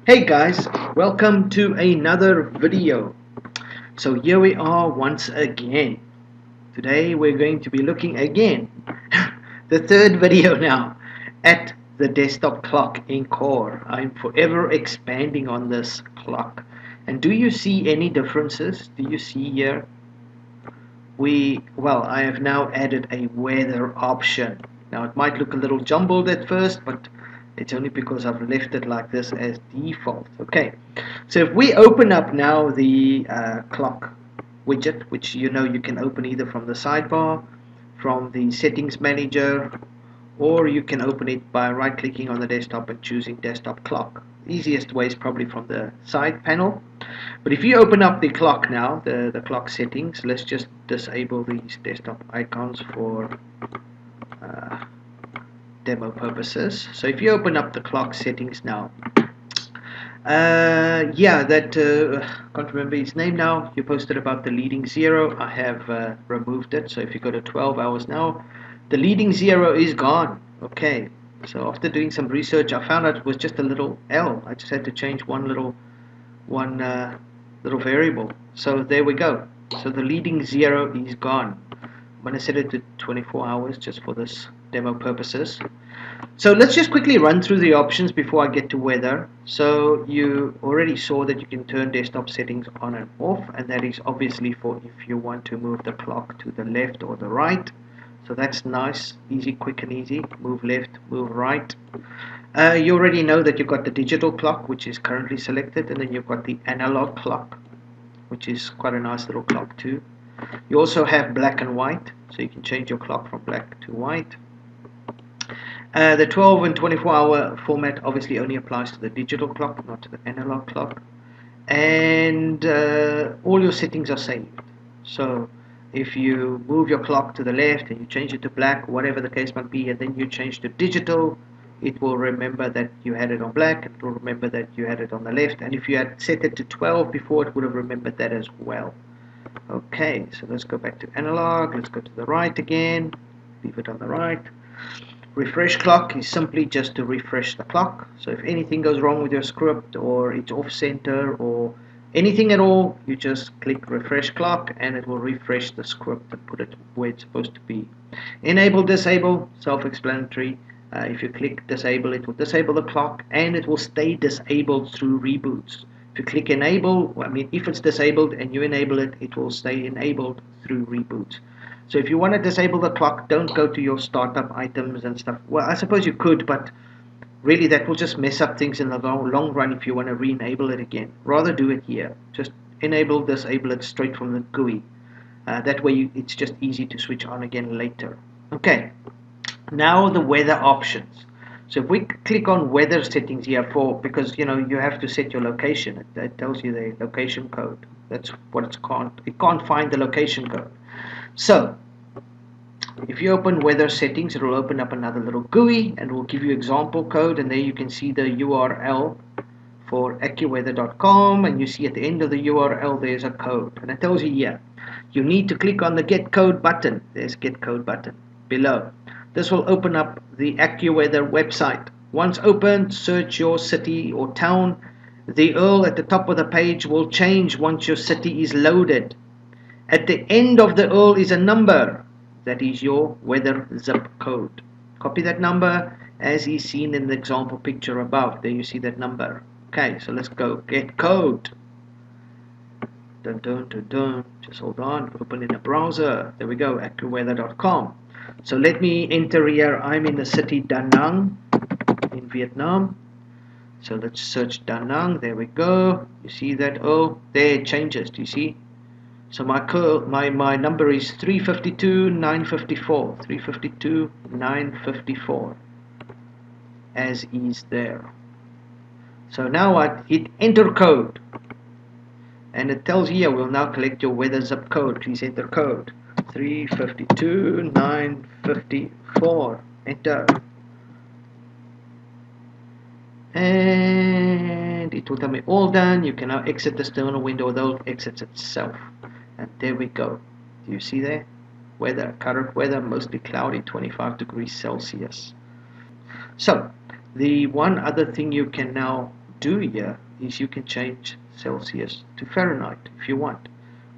Hey guys, welcome to another video. So here we are once again. Today we're going to be looking again, the third video now, at the desktop clock in Core. I'm forever expanding on this clock. And do you see any differences? Do you see here? I have now added a weather option. Now it might look a little jumbled at first, but it's only because I've left it like this as default. Okay, so if we open up now the clock widget, which you can open either from the sidebar, from the settings manager, or you can open it by right clicking on the desktop and choosing desktop clock. The easiest way is probably from the side panel. But if you open up the clock now, the clock settings, let's just disable these desktop icons for demo purposes. So if you open up the clock settings now, can't remember his name now. You posted about the leading zero. I have removed it. So if you go to 12 hours now, the leading zero is gone. Okay. So after doing some research, I found out it was just a little L. I just had to change one little variable. So there we go. So the leading zero is gone. I'm going to set it to 24 hours just for this demo purposes. So let's just quickly run through the options before I get to weather. So you already saw that you can turn desktop settings on and off, and that is obviously for if you want to move the clock to the left or the right. So that's nice, easy, quick and easy. Move left, move right. You already know that you've got the digital clock, which is currently selected, and then you've got the analog clock, which is quite a nice little clock too. You also have black and white, so you can change your clock from black to white. The 12 and 24 hour format obviously only applies to the digital clock, not to the analog clock. And all your settings are saved. So if you move your clock to the left and you change it to black, whatever the case might be, and then you change to digital, it will remember that you had it on black, it will remember that you had it on the left, and if you had set it to 12 before, it would have remembered that as well. Okay, so let's go back to analog, let's go to the right again, leave it on the right. Refresh clock is simply just to refresh the clock. So if anything goes wrong with your script, or it's off center, or anything at all, you just click refresh clock and it will refresh the script and put it where it's supposed to be. Enable, disable, self-explanatory. If you click disable, it will disable the clock and it will stay disabled through reboots. If you click enable, if it's disabled and you enable it, it will stay enabled through reboots. So if you want to disable the clock, don't go to your startup items and stuff. Well, I suppose you could, but really that will just mess up things in the long run if you want to re-enable it again. Rather do it here. Just enable, disable it straight from the GUI. That way it's just easy to switch on again later. Okay, now the weather options. So if we click on weather settings here, because you have to set your location. It tells you the location code. That's what it can't find the location code. So if you open weather settings, it will open up another little GUI and it will give you example code, and there you can see the URL for AccuWeather.com, and you see at the end of the URL there's a code, and it tells you here you need to click on the get code button. There's get code button below. This will open up the AccuWeather website. Once opened, search your city or town. The URL at the top of the page will change once your city is loaded. At the end of the URL is a number. That is your weather zip code. Copy that number as is seen in the example picture above. There you see that number. Okay, so let's go get code. Dun, dun, dun, dun. Just hold on, open in a browser. There we go, AccuWeather.com. So let me enter here. I'm in the city Da Nang in Vietnam. So let's search Da Nang. There we go. You see that? Oh, there it changes. Do you see? So my number is 352,954. 352,954 as is there. So now I hit enter code, and it tells you we'll now collect your weather zip code. Please enter code 352,954. Enter, and it will tell me all done. You can now exit this terminal window, though it exits itself. And there we go. Do you see there? Weather, current weather, mostly cloudy, 25 degrees Celsius. So the one other thing you can now do here is you can change Celsius to Fahrenheit if you want.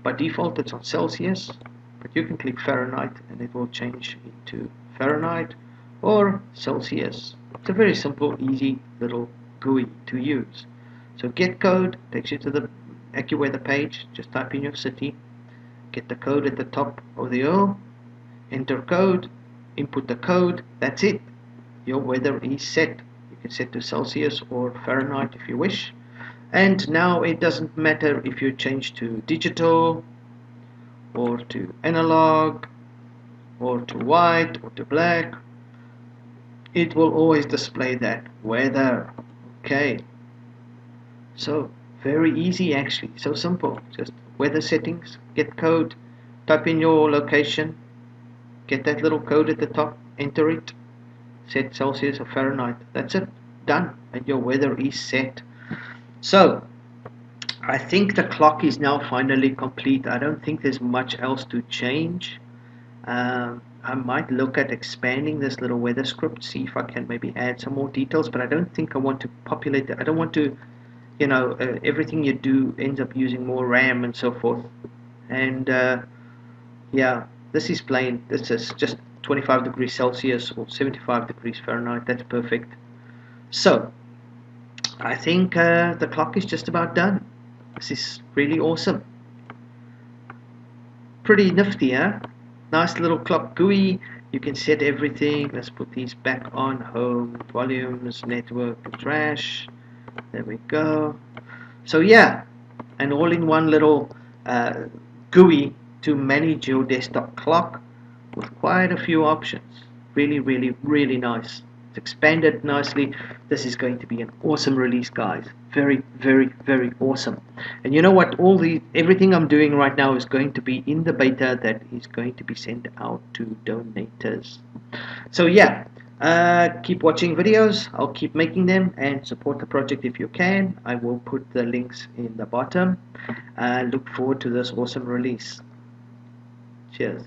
By default it's on Celsius, but you can click Fahrenheit and it will change into Fahrenheit or Celsius. It's a very simple, easy little GUI to use. So get code takes you to the AccuWeather page. Just type in your city, get the code at the top of the URL, enter code, input the code. That's it. Your weather is set. You can set to Celsius or Fahrenheit if you wish. And now it doesn't matter if you change to digital or to analog or to white or to black. It will always display that weather. Okay. So very easy actually. So simple. Just weather settings, get code, type in your location, get that little code at the top, enter it, set Celsius or Fahrenheit. That's it. Done. And your weather is set. So I think the clock is now finally complete. I don't think there's much else to change. I might look at expanding this little weather script, see if I can maybe add some more details, but I don't think I want to populate it. I don't want to, everything you do ends up using more RAM and so forth. And yeah, this is plain. This is just 25 degrees Celsius or 75 degrees Fahrenheit. That's perfect. So I think the clock is just about done. This is really awesome. Pretty nifty, huh? Nice little clock GUI. You can set everything. Let's put these back on. Home, volumes, network, trash. There we go. So yeah, an all-in-one little GUI to manage your desktop clock with quite a few options. Really, really, really nice. It's expanded nicely. This is going to be an awesome release, guys. Very, very, very awesome. And you know what? Everything I'm doing right now is going to be in the beta that is going to be sent out to donators. So yeah, keep watching videos. I'll keep making them and support the project if you can. I will put the links in the bottom. Look forward to this awesome release. Cheers.